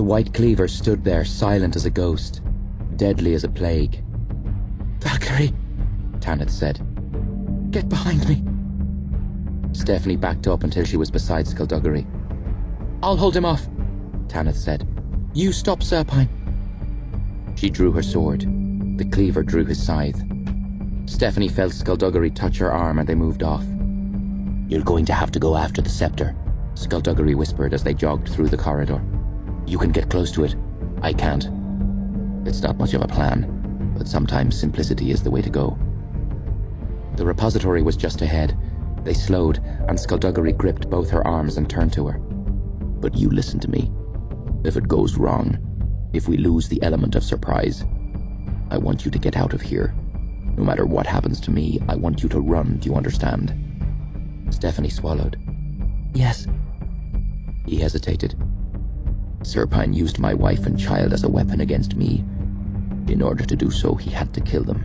white cleaver stood there, silent as a ghost, deadly as a plague. "Valkyrie," Tanith said. "Get behind me." Stephanie backed up until she was beside Skulduggery. "I'll hold him off," Tanith said. "You stop Serpine." She drew her sword. The cleaver drew his scythe. Stephanie felt Skulduggery touch her arm and they moved off. "You're going to have to go after the Scepter," Skulduggery whispered as they jogged through the corridor. "You can get close to it. I can't. It's not much of a plan, but sometimes simplicity is the way to go." The repository was just ahead. They slowed, and Skulduggery gripped both her arms and turned to her. "But you listen to me. If it goes wrong, if we lose the element of surprise, I want you to get out of here. No matter what happens to me, I want you to run, do you understand?" Stephanie swallowed. "Yes." He hesitated. "Serpine used my wife and child as a weapon against me. In order to do so, he had to kill them.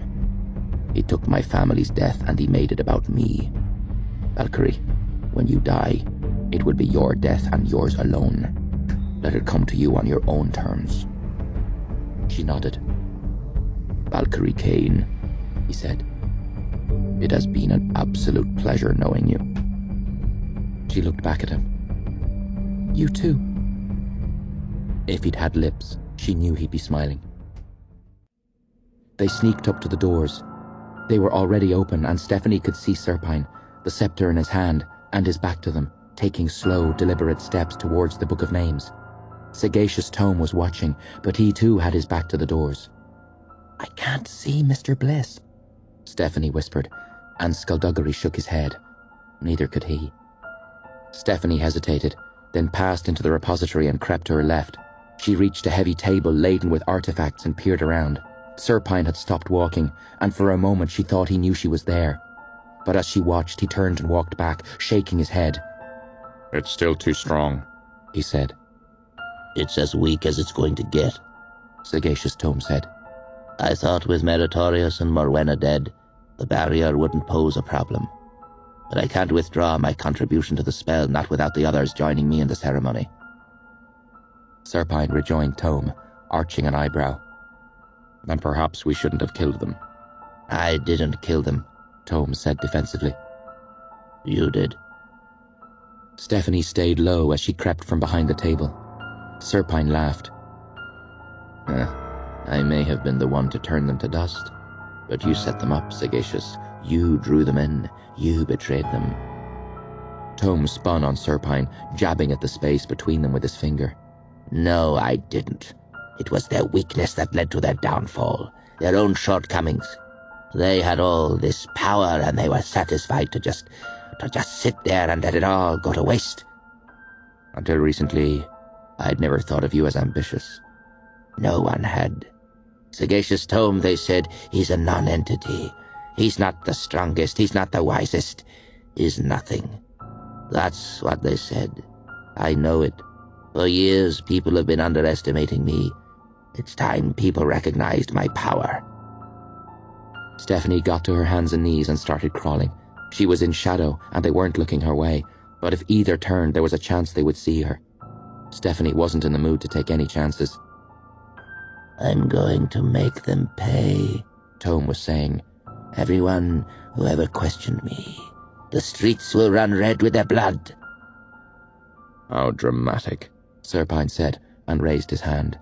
He took my family's death and he made it about me. Valkyrie, when you die, it will be your death and yours alone. Let it come to you on your own terms." She nodded. "Valkyrie Cain," he said. "It has been an absolute pleasure knowing you." She looked back at him. "You too." If he'd had lips, she knew he'd be smiling. They sneaked up to the doors. They were already open, and Stephanie could see Serpine, the scepter in his hand, and his back to them, taking slow, deliberate steps towards the Book of Names. Sagacious Tome was watching, but he too had his back to the doors. "I can't see Mr. Bliss," Stephanie whispered, and Skulduggery shook his head. Neither could he. Stephanie hesitated, then passed into the repository and crept to her left. She reached a heavy table laden with artifacts and peered around. Serpine had stopped walking, and for a moment she thought he knew she was there. But as she watched, he turned and walked back, shaking his head. "It's still too strong," he said. "It's as weak as it's going to get," Sagacious Tome said. "I thought with Meritorious and Morwenna dead, the barrier wouldn't pose a problem. But I can't withdraw my contribution to the spell, not without the others joining me in the ceremony." Serpine rejoined Tome, arching an eyebrow. "Then perhaps we shouldn't have killed them." "I didn't kill them," Tome said defensively. "You did." Stephanie stayed low as she crept from behind the table. Serpine laughed. I may have been the one to turn them to dust, but you set them up, Sagacious. You drew them in. You betrayed them." Tome spun on Serpine, jabbing at the space between them with his finger. "No, I didn't. It was their weakness that led to their downfall, their own shortcomings. They had all this power and they were satisfied to just sit there and let it all go to waste. Until recently, I'd never thought of you as ambitious." No one had. Sagacious Tome, they said, he's a non-entity. He's not the strongest, he's not the wisest, he's nothing. That's what they said. I know it. For years, people have been underestimating me. It's time people recognized my power." Stephanie got to her hands and knees and started crawling. She was in shadow, and they weren't looking her way, but if either turned, there was a chance they would see her. Stephanie wasn't in the mood to take any chances. "I'm going to make them pay," Tome was saying. "Everyone who ever questioned me. The streets will run red with their blood." "How dramatic," Serpine said, and raised his hand.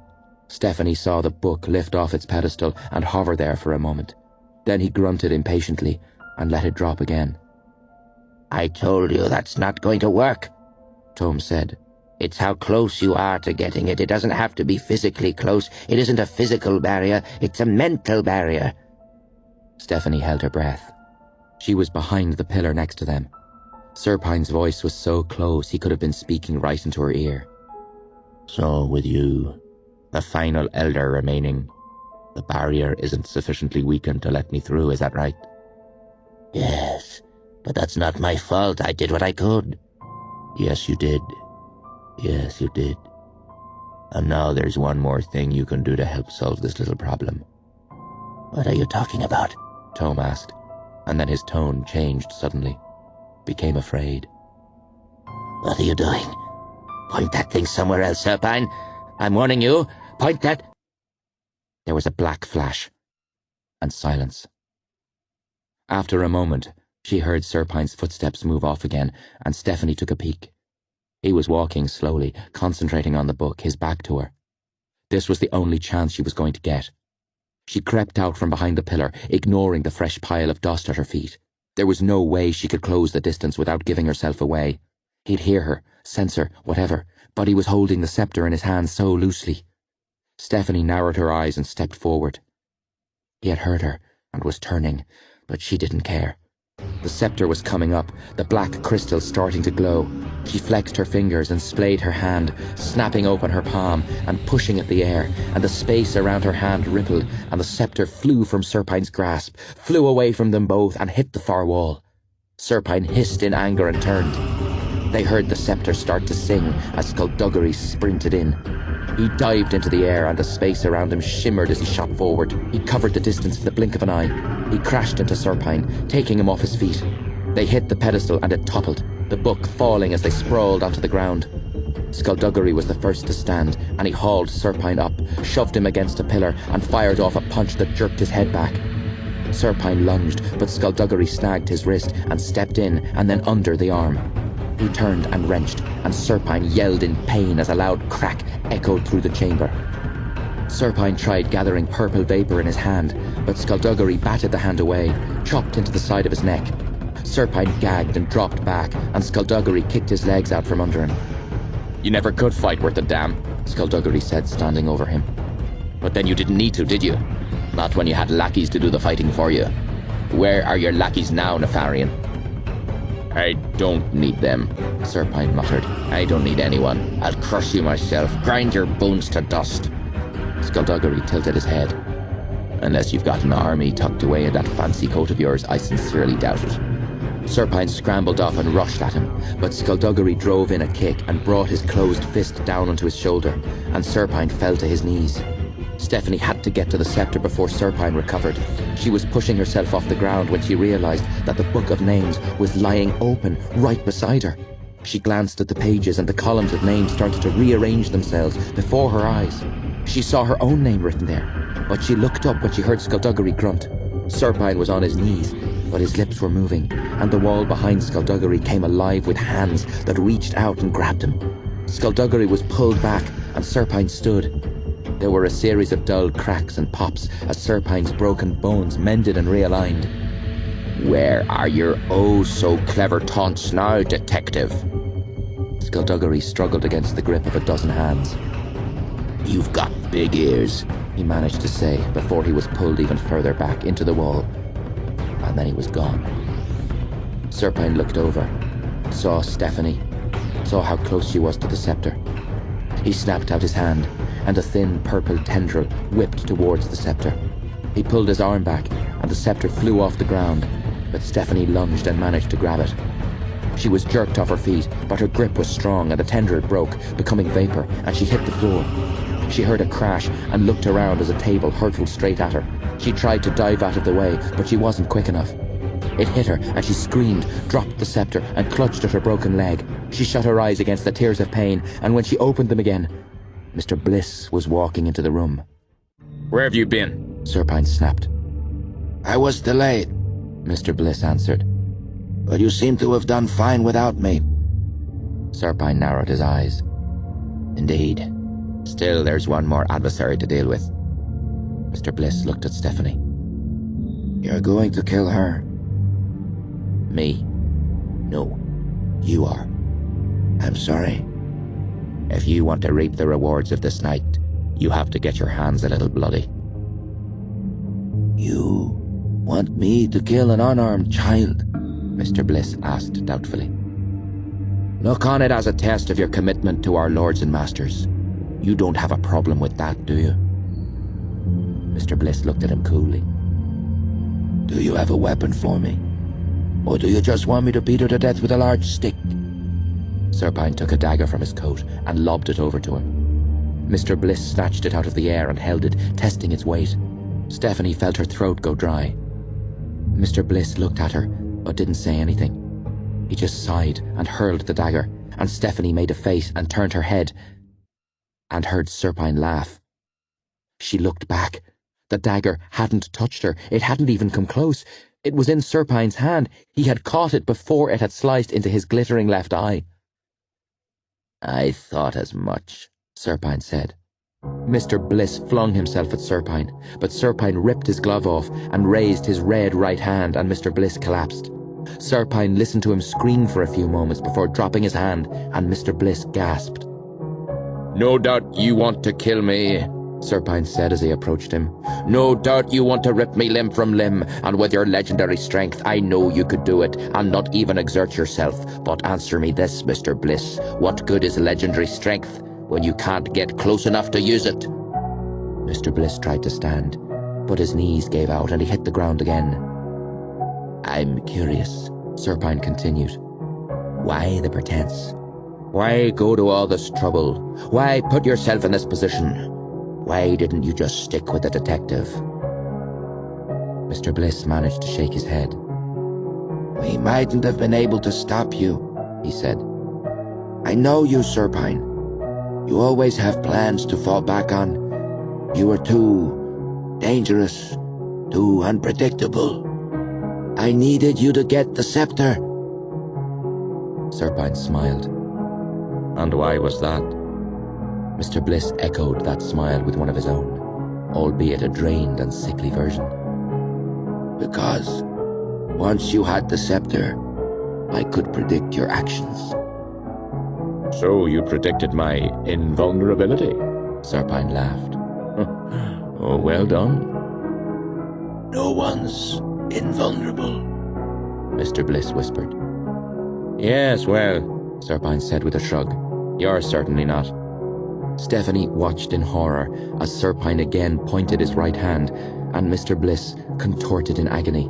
Stephanie saw the book lift off its pedestal and hover there for a moment. Then he grunted impatiently and let it drop again. "I told you that's not going to work," Tome said. "It's how close you are to getting it. It doesn't have to be physically close. It isn't a physical barrier. It's a mental barrier." Stephanie held her breath. She was behind the pillar next to them. Serpine's voice was so close he could have been speaking right into her ear. "So with you, the final elder remaining, the barrier isn't sufficiently weakened to let me through, is that right?" "Yes, but that's not my fault. I did what I could." "Yes, you did. Yes, you did. And now there's one more thing you can do to help solve this little problem." "What are you talking about?" Tome asked, and then his tone changed suddenly. Became afraid. "What are you doing? Point that thing somewhere else, Serpine. I'm warning you. Point that... There was a black flash, and silence. After a moment, she heard Serpine's footsteps move off again, and Stephanie took a peek. He was walking slowly, concentrating on the book, his back to her. This was the only chance she was going to get. She crept out from behind the pillar, ignoring the fresh pile of dust at her feet. There was no way she could close the distance without giving herself away. He'd hear her, sense her, whatever, but he was holding the scepter in his hand so loosely. Stephanie narrowed her eyes and stepped forward. He had heard her and was turning, but she didn't care. The scepter was coming up, the black crystal starting to glow. She flexed her fingers and splayed her hand, snapping open her palm and pushing at the air, and the space around her hand rippled, and the scepter flew from Serpine's grasp, flew away from them both and hit the far wall. Serpine hissed in anger and turned. They heard the scepter start to sing as Skulduggery sprinted in. He dived into the air and the space around him shimmered as he shot forward. He covered the distance in the blink of an eye. He crashed into Serpine, taking him off his feet. They hit the pedestal and it toppled, the book falling as they sprawled onto the ground. Skulduggery was the first to stand, and he hauled Serpine up, shoved him against a pillar, and fired off a punch that jerked his head back. Serpine lunged, but Skulduggery snagged his wrist and stepped in and then under the arm. He turned and wrenched, and Serpine yelled in pain as a loud crack echoed through the chamber. Serpine tried gathering purple vapour in his hand, but Skulduggery batted the hand away, chopped into the side of his neck. Serpine gagged and dropped back, and Skulduggery kicked his legs out from under him. You never could fight worth a damn, Skulduggery said, standing over him. but then you didn't need to, did you? Not when you had lackeys to do the fighting for you. Where are your lackeys now, Nefarian? I don't need them, Serpine muttered. I don't need anyone. I'll crush you myself, grind your bones to dust. Skulduggery tilted his head. Unless you've got an army tucked away in that fancy coat of yours, I sincerely doubt it. Serpine scrambled up and rushed at him, but Skulduggery drove in a kick and brought his closed fist down onto his shoulder, and Serpine fell to his knees. Stephanie had to get to the scepter before Serpine recovered. She was pushing herself off the ground when she realized that the book of names was lying open right beside her. She glanced at the pages and the columns of names started to rearrange themselves before her eyes. She saw her own name written there, but she looked up when she heard Skulduggery grunt. Serpine was on his knees, but his lips were moving, and the wall behind Skulduggery came alive with hands that reached out and grabbed him. Skulduggery was pulled back, and Serpine stood. There were a series of dull cracks and pops as Serpine's broken bones mended and realigned. Where are your oh-so-clever taunts now, detective? Skulduggery struggled against the grip of a dozen hands. You've got big ears, he managed to say before he was pulled even further back into the wall. And then he was gone. Serpine looked over, saw Stephanie, saw how close she was to the scepter. He snapped out his hand, and a thin purple tendril whipped towards the scepter. He pulled his arm back, and the scepter flew off the ground, but Stephanie lunged and managed to grab it. She was jerked off her feet, but her grip was strong and the tendril broke, becoming vapor, and she hit the floor. She heard a crash and looked around as a table hurtled straight at her. She tried to dive out of the way, but she wasn't quick enough. It hit her, and she screamed, dropped the scepter, and clutched at her broken leg. She shut her eyes against the tears of pain, and when she opened them again, Mr. Bliss was walking into the room. Where have you been? Serpine snapped. I was delayed, Mr. Bliss answered. but you seem to have done fine without me. Serpine narrowed his eyes. Indeed. Still, there's one more adversary to deal with. Mr. Bliss looked at Stephanie. You're going to kill her. Me? No, you are. I'm sorry. If you want to reap the rewards of this night, you have to get your hands a little bloody. You want me to kill an unarmed child? Mr. Bliss asked doubtfully. Look on it as a test of your commitment to our lords and masters. You don't have a problem with that, do you? Mr. Bliss looked at him coolly. Do you have a weapon for me? Or do you just want me to beat her to death with a large stick? Serpine took a dagger from his coat and lobbed it over to him. Mr. Bliss snatched it out of the air and held it, testing its weight. Stephanie felt her throat go dry. Mr. Bliss looked at her, but didn't say anything. He just sighed and hurled the dagger, and Stephanie made a face and turned her head. and heard Serpine laugh. She looked back. The dagger hadn't touched her. It hadn't even come close. It was in Serpine's hand. He had caught it before it had sliced into his glittering left eye. I thought as much, Serpine said. Mr. Bliss flung himself at Serpine, but Serpine ripped his glove off and raised his red right hand, and Mr. Bliss collapsed. Serpine listened to him scream for a few moments before dropping his hand, and Mr. Bliss gasped. No doubt you want to kill me, Serpine said as he approached him. No doubt you want to rip me limb from limb, and with your legendary strength I know you could do it, and not even exert yourself. But answer me this, Mr. Bliss. What good is legendary strength when you can't get close enough to use it? Mr. Bliss tried to stand, but his knees gave out and he hit the ground again. I'm curious, Serpine continued. Why the pretense? Why go to all this trouble? Why put yourself in this position? Why didn't you just stick with the detective? Mr. Bliss managed to shake his head. We mightn't have been able to stop you, he said. I know you, Serpine. You always have plans to fall back on. You were too dangerous, too unpredictable. I needed you to get the scepter. Serpine smiled. And why was that? Mr. Bliss echoed that smile with one of his own, albeit a drained and sickly version. Because once you had the scepter, I could predict your actions. So you predicted my invulnerability? Serpine laughed. Oh, well done. No one's invulnerable, Mr. Bliss whispered. Yes, well, Serpine said with a shrug. You're certainly not. Stephanie watched in horror as Serpine again pointed his right hand, and Mr. Bliss contorted in agony.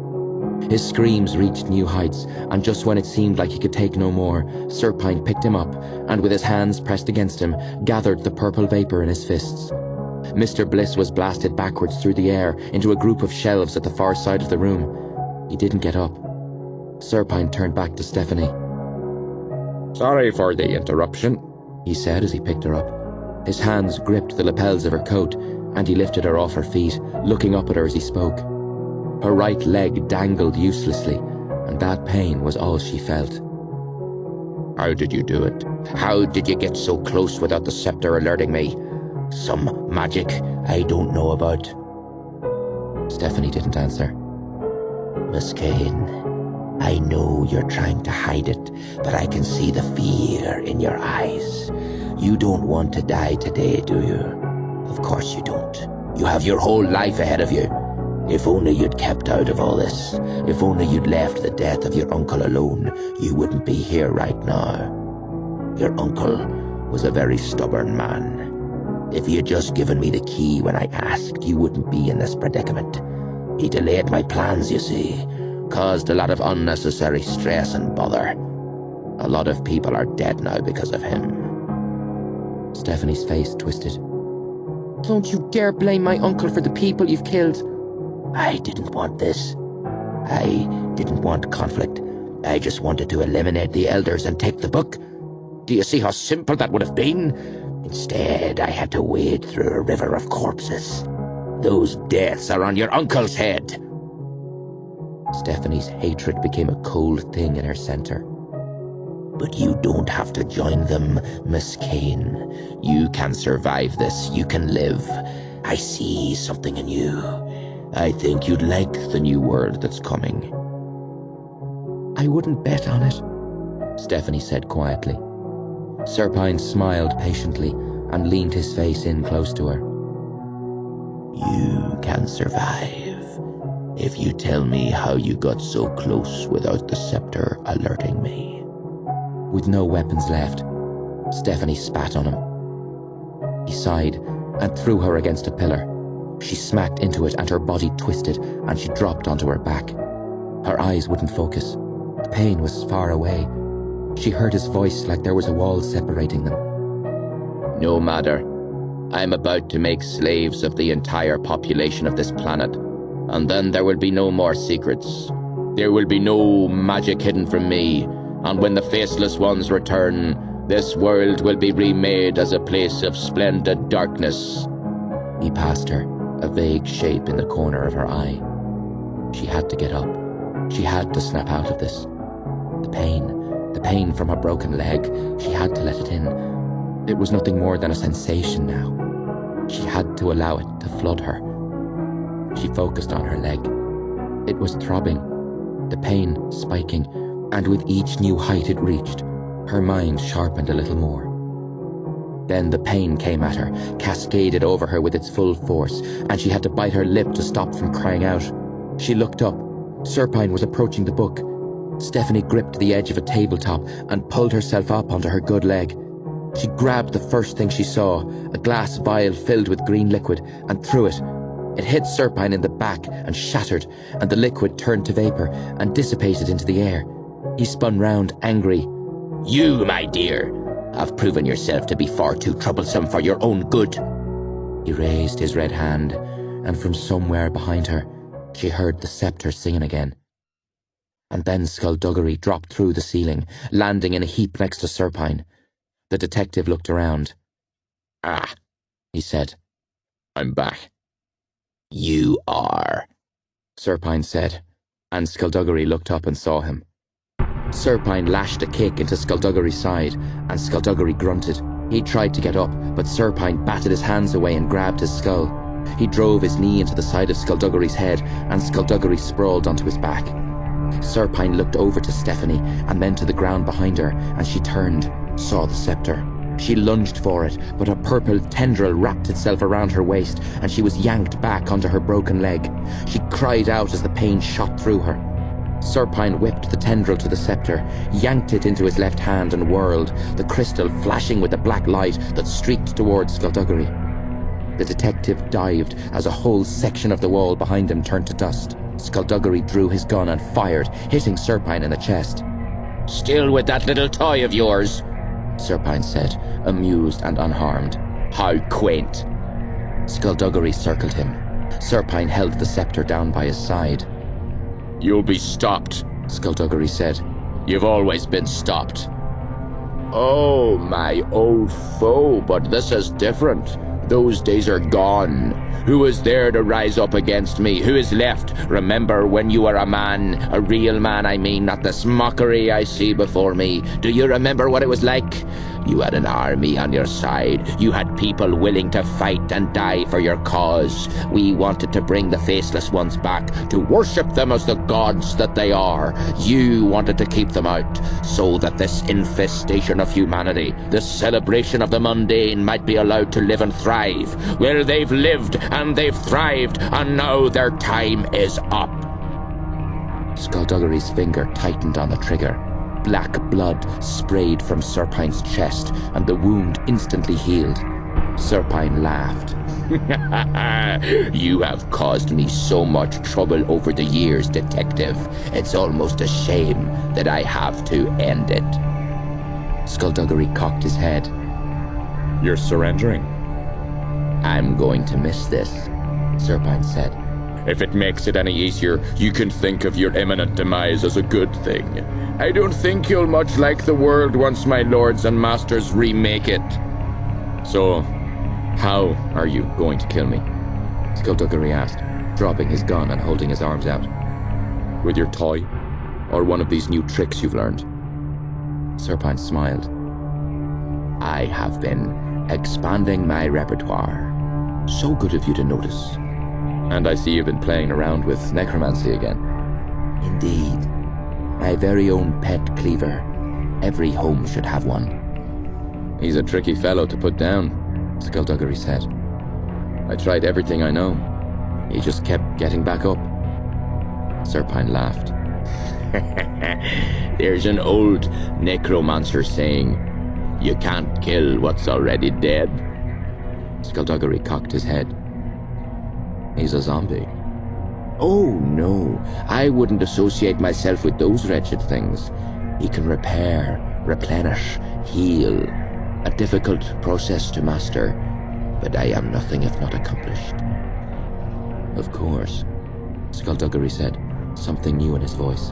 His screams reached new heights, and just when it seemed like he could take no more, Serpine picked him up, and with his hands pressed against him, gathered the purple vapor in his fists. Mr. Bliss was blasted backwards through the air into a group of shelves at the far side of the room. He didn't get up. Serpine turned back to Stephanie. Sorry for the interruption, he said as he picked her up. His hands gripped the lapels of her coat, and he lifted her off her feet, looking up at her as he spoke. Her right leg dangled uselessly, and that pain was all she felt. How did you do it? How did you get so close without the scepter alerting me? Some magic I don't know about. Stephanie didn't answer. Miss Cain, I know you're trying to hide it, but I can see the fear in your eyes. You don't want to die today, do you? Of course you don't. You have your whole life ahead of you. If only you'd kept out of all this. If only you'd left the death of your uncle alone, you wouldn't be here right now. Your uncle was a very stubborn man. If you'd just given me the key when I asked, you wouldn't be in this predicament. He delayed my plans, you see. Caused a lot of unnecessary stress and bother. A lot of people are dead now because of him. Stephanie's face twisted. Don't you dare blame my uncle for the people you've killed. I didn't want this. I didn't want conflict. I just wanted to eliminate the elders and take the book. Do you see how simple that would have been? Instead, I had to wade through a river of corpses. Those deaths are on your uncle's head. Stephanie's hatred became a cold thing in her center. But you don't have to join them, Miss Cain. You can survive this. You can live. I see something in you. I think you'd like the new world that's coming. I wouldn't bet on it, Stephanie said quietly. Serpine smiled patiently and leaned his face in close to her. You can survive if you tell me how you got so close without the scepter alerting me. With no weapons left, Stephanie spat on him. He sighed and threw her against a pillar. She smacked into it and her body twisted and she dropped onto her back. Her eyes wouldn't focus. The pain was far away. She heard his voice like there was a wall separating them. No matter. I'm about to make slaves of the entire population of this planet, and then there will be no more secrets. There will be no magic hidden from me, and when the faceless ones return, This world will be remade as a place of splendid darkness. He passed her, a vague shape in the corner of her eye. She had to get up. She had to snap out of this. The pain from her broken leg, she had to let it in. It was nothing more than a sensation now. She had to allow it to flood her. She focused on her leg. It was throbbing, the pain spiking, and with each new height it reached, her mind sharpened a little more. Then the pain came at her, cascaded over her with its full force, and she had to bite her lip to stop from crying out. She looked up. Serpine was approaching the book. Stephanie gripped the edge of a tabletop and pulled herself up onto her good leg. She grabbed the first thing she saw, a glass vial filled with green liquid, and threw it. It hit Serpine in the back and shattered, and the liquid turned to vapor and dissipated into the air. He spun round, angry. You, my dear, have proven yourself to be far too troublesome for your own good. He raised his red hand, and from somewhere behind her, she heard the Scepter singing again. And then Skulduggery dropped through the ceiling, landing in a heap next to Serpine. The detective looked around. Ah, he said. I'm back. You are, Serpine said, and Skulduggery looked up and saw him. Serpine lashed a kick into Skulduggery's side, and Skulduggery grunted. He tried to get up, but Serpine batted his hands away and grabbed his skull. He drove his knee into the side of Skulduggery's head, and Skulduggery sprawled onto his back. Serpine looked over to Stephanie and then to the ground behind her, and she turned, saw the Scepter. She lunged for it, but a purple tendril wrapped itself around her waist, and she was yanked back onto her broken leg. She cried out as the pain shot through her. Serpine whipped the tendril to the Scepter, yanked it into his left hand and whirled, the crystal flashing with a black light that streaked towards Skulduggery. The detective dived as a whole section of the wall behind him turned to dust. Skulduggery drew his gun and fired, hitting Serpine in the chest. Still with that little toy of yours, Serpine said, amused and unharmed. How quaint. Skulduggery circled him. Serpine held the Scepter down by his side. You'll be stopped, Skulduggery said. You've always been stopped. Oh, my old foe, but this is different. Those days are gone. Who is there to rise up against me? Who is left? Remember when you were a man, a real man, I mean, not this mockery I see before me. Do you remember what it was like? You had an army on your side. You had people willing to fight and die for your cause. We wanted to bring the faceless ones back, to worship them as the gods that they are. You wanted to keep them out, so that this infestation of humanity, this celebration of the mundane, might be allowed to live and thrive. Well, they've lived and they've thrived, and now their time is up. Skulduggery's finger tightened on the trigger. Black blood sprayed from Serpine's chest, and the wound instantly healed. Serpine laughed. You have caused me so much trouble over the years, detective. It's almost a shame that I have to end it. Skulduggery cocked his head. You're surrendering? I'm going to miss this, Serpine said. If it makes it any easier, you can think of your imminent demise as a good thing. I don't think you'll much like the world once my lords and masters remake it. So, how are you going to kill me? Skulduggery asked, dropping his gun and holding his arms out. With your toy? Or one of these new tricks you've learned? Serpine smiled. I have been expanding my repertoire. So good of you to notice. And I see you've been playing around with necromancy again. Indeed. My very own pet cleaver. Every home should have one. He's a tricky fellow to put down, Skulduggery said. I tried everything I know. He just kept getting back up. Serpine laughed. There's an old necromancer saying, you can't kill what's already dead. Skulduggery cocked his head. He's a zombie. Oh, no. I wouldn't associate myself with those wretched things. He can repair, replenish, heal. A difficult process to master, but I am nothing if not accomplished. Of course, Skulduggery said, something new in his voice.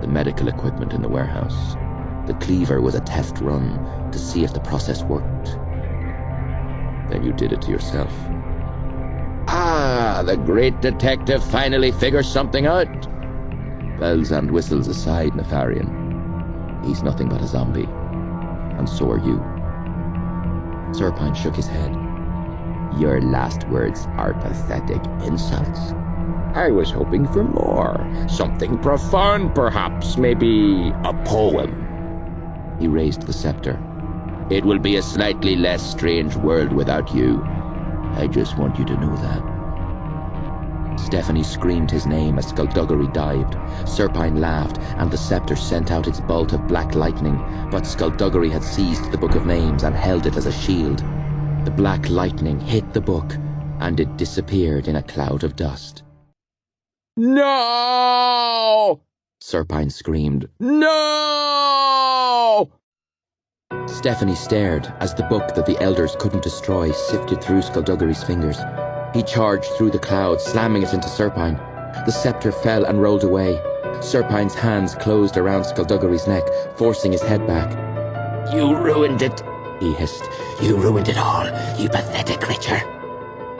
The medical equipment in the warehouse. The cleaver was a test run to see if the process worked. Then you did it to yourself. Ah, the great detective finally figures something out. Bells and whistles aside, Nefarian. He's nothing but a zombie. And so are you. Serpine shook his head. Your last words are pathetic insults. I was hoping for more. Something profound, perhaps. Maybe a poem. He raised the scepter. It will be a slightly less strange world without you. I just want you to know that. Stephanie screamed his name as Skulduggery dived. Serpine laughed, and the scepter sent out its bolt of black lightning, but Skulduggery had seized the Book of Names and held it as a shield. The black lightning hit the book, and it disappeared in a cloud of dust. No! Serpine screamed. No! Stephanie stared as the book that the elders couldn't destroy sifted through Skulduggery's fingers. He charged through the cloud, slamming it into Serpine. The scepter fell and rolled away. Serpine's hands closed around Skulduggery's neck, forcing his head back. You ruined it, he hissed. You ruined it all, you pathetic creature.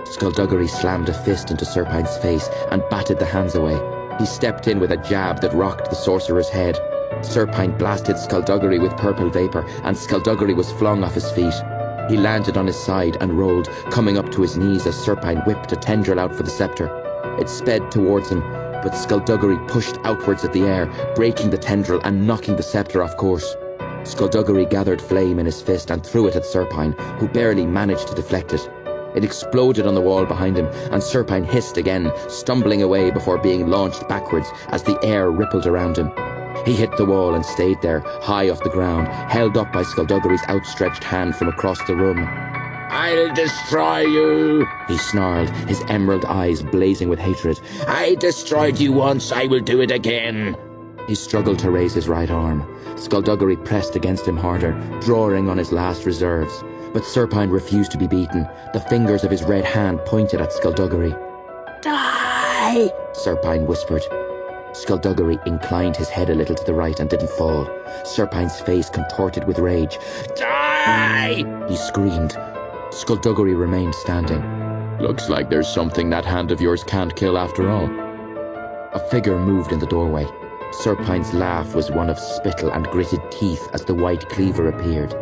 Skulduggery slammed a fist into Serpine's face and batted the hands away. He stepped in with a jab that rocked the sorcerer's head. Serpine blasted Skulduggery with purple vapor, and Skulduggery was flung off his feet. He landed on his side and rolled, coming up to his knees as Serpine whipped a tendril out for the scepter. It sped towards him, but Skulduggery pushed outwards at the air, breaking the tendril and knocking the scepter off course. Skulduggery gathered flame in his fist and threw it at Serpine, who barely managed to deflect it. It exploded on the wall behind him, and Serpine hissed again, stumbling away before being launched backwards as the air rippled around him. He hit the wall and stayed there, high off the ground, held up by Skulduggery's outstretched hand from across the room. I'll destroy you, he snarled, his emerald eyes blazing with hatred. I destroyed you once, I will do it again. He struggled to raise his right arm. Skulduggery pressed against him harder, drawing on his last reserves. But Serpine refused to be beaten. The fingers of his red hand pointed at Skulduggery. Die! Serpine whispered. Skulduggery inclined his head a little to the right and didn't fall. Serpine's face contorted with rage. Die! He screamed. Skulduggery remained standing. Looks like there's something that hand of yours can't kill after all. A figure moved in the doorway. Serpine's laugh was one of spittle and gritted teeth as the white cleaver appeared.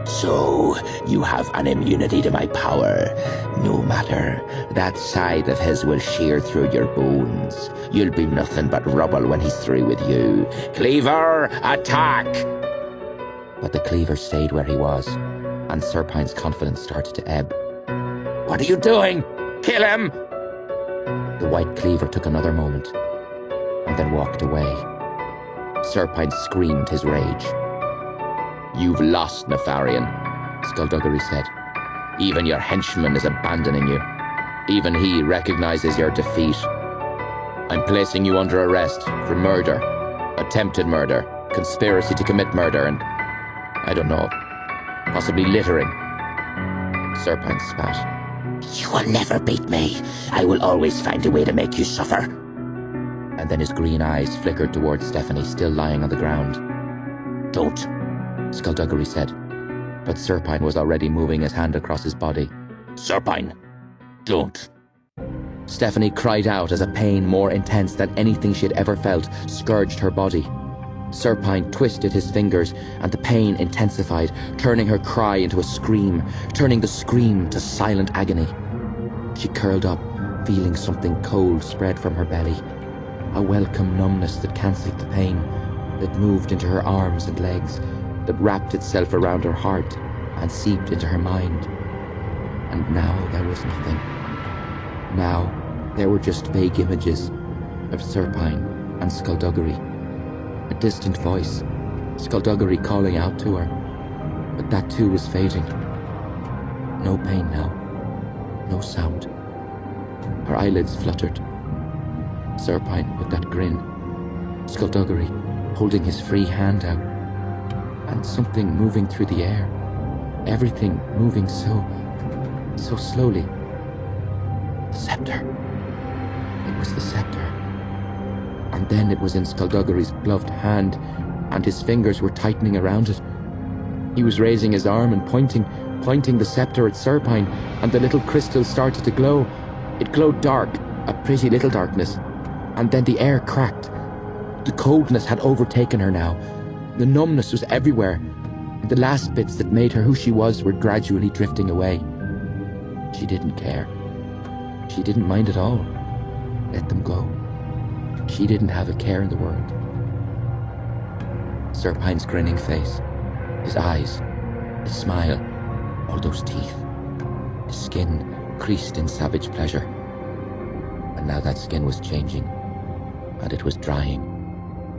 So, you have an immunity to my power. No matter, that side of his will shear through your bones. You'll be nothing but rubble when he's through with you. Cleaver, attack! But the cleaver stayed where he was, and Serpine's confidence started to ebb. What are you doing? Kill him! The white cleaver took another moment, and then walked away. Serpine screamed his rage. You've lost, Nefarian, Skulduggery said. Even your henchman is abandoning you. Even he recognizes your defeat. I'm placing you under arrest for murder, attempted murder, conspiracy to commit murder, and, I don't know, possibly littering. Serpine spat. You will never beat me. I will always find a way to make you suffer. And then his green eyes flickered towards Stephanie, still lying on the ground. Don't, Skulduggery said, but Serpine was already moving his hand across his body. Serpine, don't. Stephanie cried out as a pain more intense than anything she had ever felt scourged her body. Serpine twisted his fingers, and the pain intensified, turning her cry into a scream, turning the scream to silent agony. She curled up, feeling something cold spread from her belly, a welcome numbness that cancelled the pain, that moved into her arms and legs, that wrapped itself around her heart and seeped into her mind. And now there was nothing. Now there were just vague images of Serpine and Skulduggery. A distant voice, Skulduggery calling out to her, but that too was fading. No pain now, no sound. Her eyelids fluttered. Serpine with that grin, Skulduggery holding his free hand out, and something moving through the air. Everything moving so slowly. The scepter. It was the scepter. And then it was in Skulduggery's gloved hand, and his fingers were tightening around it. He was raising his arm and pointing the scepter at Serpine, and the little crystal started to glow. It glowed dark, a pretty little darkness, and then the air cracked. The coldness had overtaken her now. The numbness was everywhere, and the last bits that made her who she was were gradually drifting away. She didn't care. She didn't mind at all. Let them go. She didn't have a care in the world. Serpine's grinning face, his eyes, his smile, all those teeth, his skin creased in savage pleasure. And now that skin was changing, and it was drying,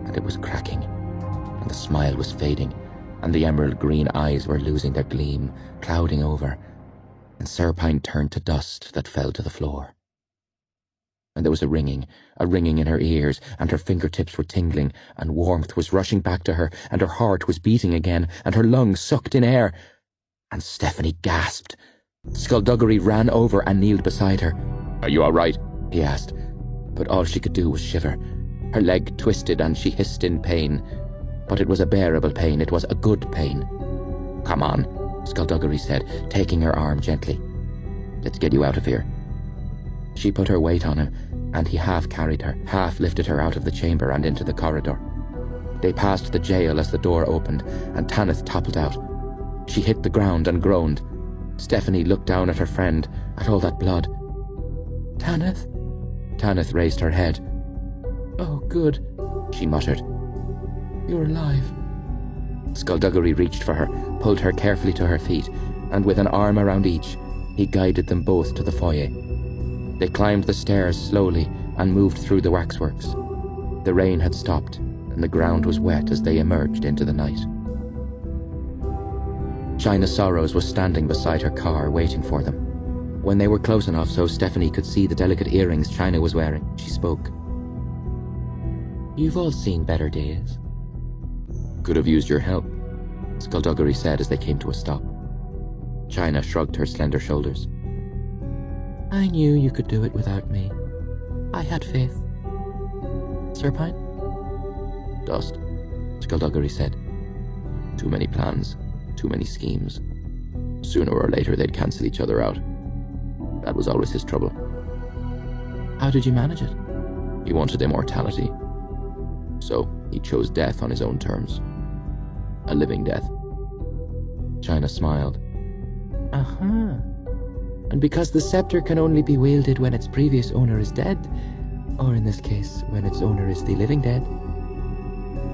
and it was cracking, and the smile was fading, and the emerald green eyes were losing their gleam, clouding over, and Serpine turned to dust that fell to the floor. And there was a ringing in her ears, and her fingertips were tingling, and warmth was rushing back to her, and her heart was beating again, and her lungs sucked in air. And Stephanie gasped. Skulduggery ran over and kneeled beside her. Are you all right? He asked, but all she could do was shiver. Her leg twisted and she hissed in pain. But it was a bearable pain, it was a good pain. Come on, Skulduggery said, taking her arm gently. Let's get you out of here. She put her weight on him, and he half carried her, half lifted her out of the chamber and into the corridor. They passed the jail as the door opened, and Tanith toppled out. She hit the ground and groaned. Stephanie looked down at her friend, at all that blood. Tanith? Tanith raised her head. Oh, good, she muttered. You're alive. Skulduggery reached for her, pulled her carefully to her feet, and with an arm around each, he guided them both to the foyer. They climbed the stairs slowly and moved through the waxworks. The rain had stopped, and the ground was wet as they emerged into the night. China Sorrows was standing beside her car, waiting for them. When they were close enough so Stephanie could see the delicate earrings China was wearing, she spoke. You've all seen better days. Could have used your help, Skulduggery said as they came to a stop. China shrugged her slender shoulders. I knew you could do it without me. I had faith. Serpine? Dust, Skulduggery said. Too many plans, too many schemes. Sooner or later they'd cancel each other out. That was always his trouble. How did you manage it? He wanted immortality. So he chose death on his own terms. A living death. China smiled. Uh-huh. And because the scepter can only be wielded when its previous owner is dead, or in this case, when its owner is the living dead.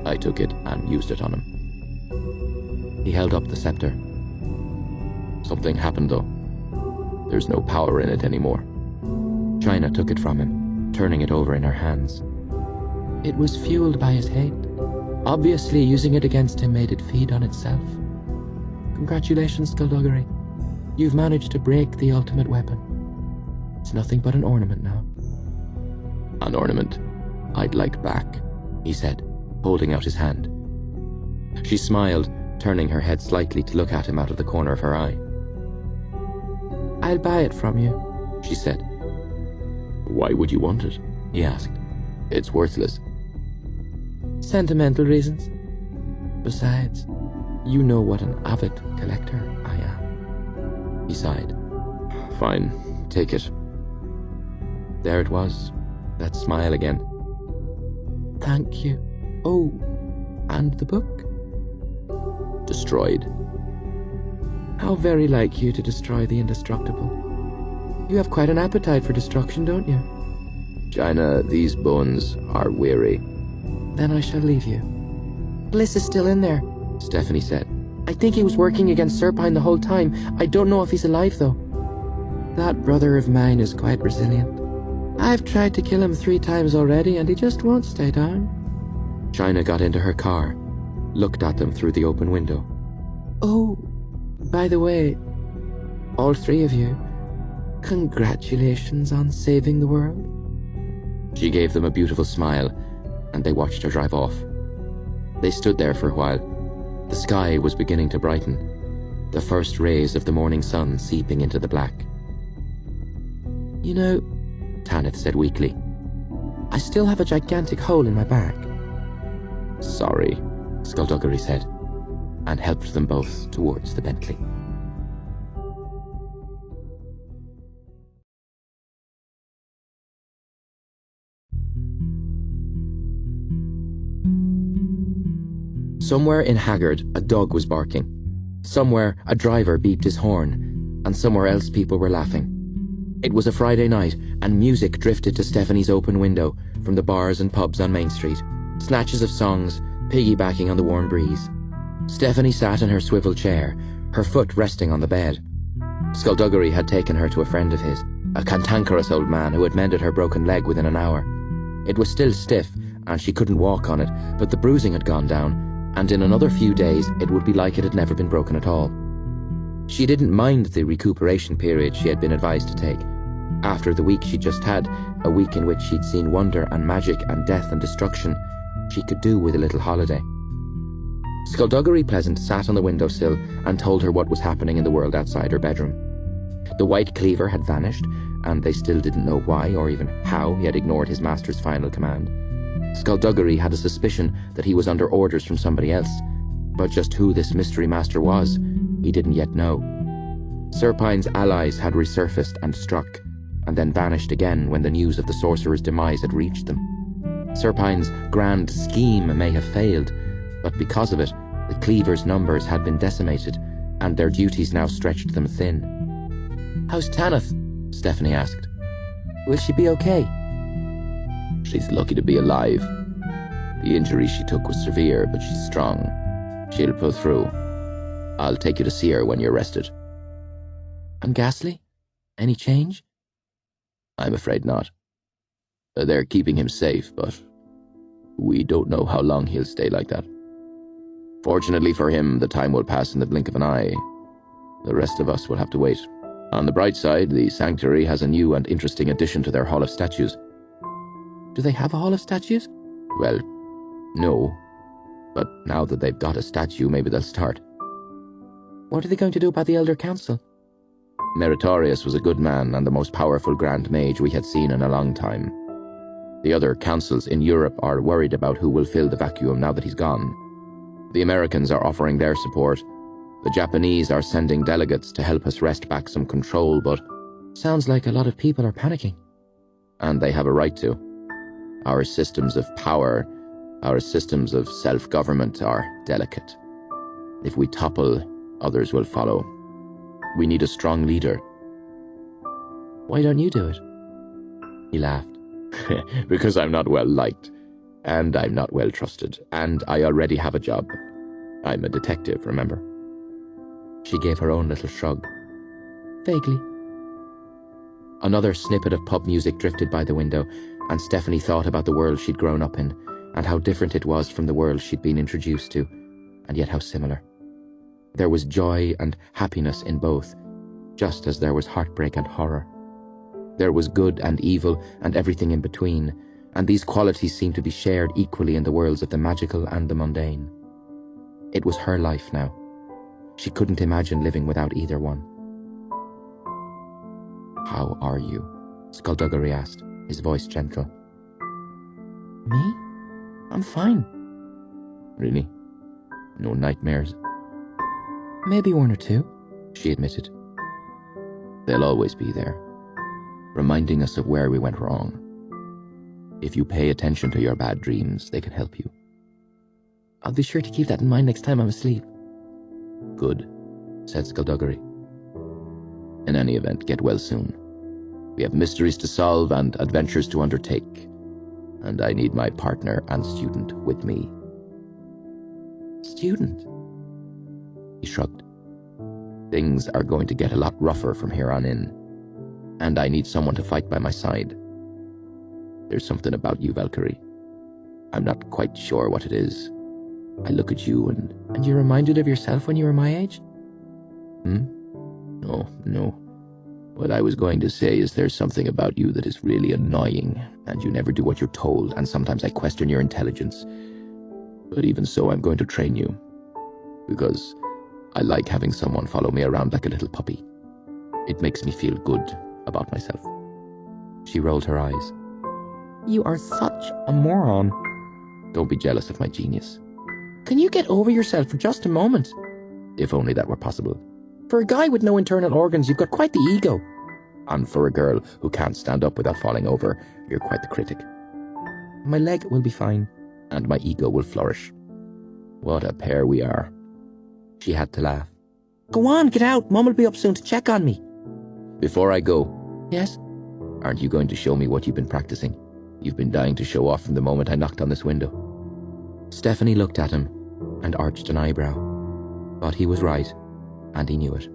I took it and used it on him. He held up the scepter. Something happened though. There's no power in it anymore. China took it from him, turning it over in her hands. It was fueled by his hate. Obviously, using it against him made it feed on itself. Congratulations, Skulduggery. You've managed to break the ultimate weapon. It's nothing but an ornament now. An ornament I'd like back, he said, holding out his hand. She smiled, turning her head slightly to look at him out of the corner of her eye. I'll buy it from you, she said. Why would you want it? He asked. It's worthless. Sentimental reasons. Besides, you know what an avid collector I am. He sighed. Fine, take it. There it was, that smile again. Thank you. Oh, and the book? Destroyed. How very like you to destroy the indestructible. You have quite an appetite for destruction, don't you? China, these bones are weary. Then I shall leave you. Bliss is still in there, Stephanie said. I think he was working against Serpine the whole time. I don't know if he's alive, though. That brother of mine is quite resilient. I've tried to kill him 3 times already, and he just won't stay down. China got into her car, looked at them through the open window. Oh, by the way, all 3 of you, congratulations on saving the world. She gave them a beautiful smile, and they watched her drive off. They stood there for a while. The sky was beginning to brighten, the first rays of the morning sun seeping into the black. You know, Tanith said weakly, I still have a gigantic hole in my back. Sorry, Skulduggery said, and helped them both towards the Bentley. Somewhere in Haggard, a dog was barking. Somewhere, a driver beeped his horn, and somewhere else people were laughing. It was a Friday night, and music drifted to Stephanie's open window from the bars and pubs on Main Street, snatches of songs piggybacking on the warm breeze. Stephanie sat in her swivel chair, her foot resting on the bed. Skulduggery had taken her to a friend of his, a cantankerous old man who had mended her broken leg within an hour. It was still stiff, and she couldn't walk on it, but the bruising had gone down, and in another few days it would be like it had never been broken at all. She didn't mind the recuperation period she had been advised to take. After the week she'd just had, a week in which she'd seen wonder and magic and death and destruction, she could do with a little holiday. Skulduggery Pleasant sat on the windowsill and told her what was happening in the world outside her bedroom. The white cleaver had vanished, and they still didn't know why or even how he had ignored his master's final command. Skulduggery had a suspicion that he was under orders from somebody else, but just who this mystery master was, he didn't yet know. Serpine's allies had resurfaced and struck, and then vanished again when the news of the sorcerer's demise had reached them. Serpine's grand scheme may have failed, but because of it, the cleaver's numbers had been decimated, and their duties now stretched them thin. "How's Tanith?" Stephanie asked. "Will she be okay?" She's lucky to be alive. The injury she took was severe, but she's strong. She'll pull through. I'll take you to see her when you're rested. "And Ghastly? Any change?" I'm afraid not. They're keeping him safe, but we don't know how long he'll stay like that. Fortunately for him, the time will pass in the blink of an eye. The rest of us will have to wait. On the bright side, the Sanctuary has a new and interesting addition to their Hall of Statues. Do they have a Hall of Statues? Well, no. But now that they've got a statue, maybe they'll start. What are they going to do about the Elder Council? Meritorious was a good man and the most powerful Grand Mage we had seen in a long time. The other councils in Europe are worried about who will fill the vacuum now that he's gone. The Americans are offering their support. The Japanese are sending delegates to help us wrest back some control, but... Sounds like a lot of people are panicking. And they have a right to. Our systems of power, our systems of self-government are delicate. If we topple, others will follow. We need a strong leader. Why don't you do it? He laughed. Because I'm not well liked, and I'm not well trusted, and I already have a job. I'm a detective, remember? She gave her own little shrug. Vaguely. Another snippet of pub music drifted by the window, and Stephanie thought about the world she'd grown up in, and how different it was from the world she'd been introduced to, and yet how similar. There was joy and happiness in both, just as there was heartbreak and horror. There was good and evil and everything in between, and these qualities seemed to be shared equally in the worlds of the magical and the mundane. It was her life now. She couldn't imagine living without either one. "How are you?" Skulduggery asked, his voice gentle. "Me? I'm fine." "Really? No nightmares?" "Maybe one or two," she admitted. "They'll always be there, reminding us of where we went wrong. If you pay attention to your bad dreams, they can help you." "I'll be sure to keep that in mind next time I'm asleep." "Good," said Skulduggery. "In any event, get well soon. We have mysteries to solve and adventures to undertake, and I need my partner and student with me." "Student?" He shrugged. "Things are going to get a lot rougher from here on in, and I need someone to fight by my side. There's something about you, Valkyrie. I'm not quite sure what it is. I look at you and... And you're reminded of yourself when you were my age? No. What I was going to say is there's something about you that is really annoying, and you never do what you're told, and sometimes I question your intelligence. But even so, I'm going to train you, because I like having someone follow me around like a little puppy. It makes me feel good about myself." She rolled her eyes. "You are such a moron." "Don't be jealous of my genius. Can you get over yourself for just a moment? If only that were possible. For a guy with no internal organs, you've got quite the ego. And for a girl who can't stand up without falling over, you're quite the critic. My leg will be fine. And my ego will flourish. What a pair we are. She had to laugh. Go on, get out. Mum will be up soon to check on me. Before I go... Yes? Aren't you going to show me what you've been practicing? You've been dying to show off from the moment I knocked on this window. Stephanie looked at him and arched an eyebrow. But he was right, and he knew it.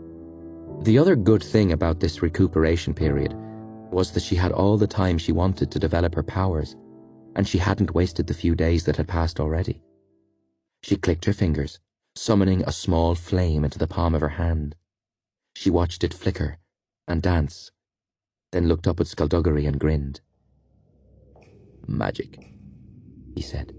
The other good thing about this recuperation period was that she had all the time she wanted to develop her powers, and she hadn't wasted the few days that had passed already. She clicked her fingers, summoning a small flame into the palm of her hand. She watched it flicker and dance, then looked up at Skulduggery and grinned. Magic, he said.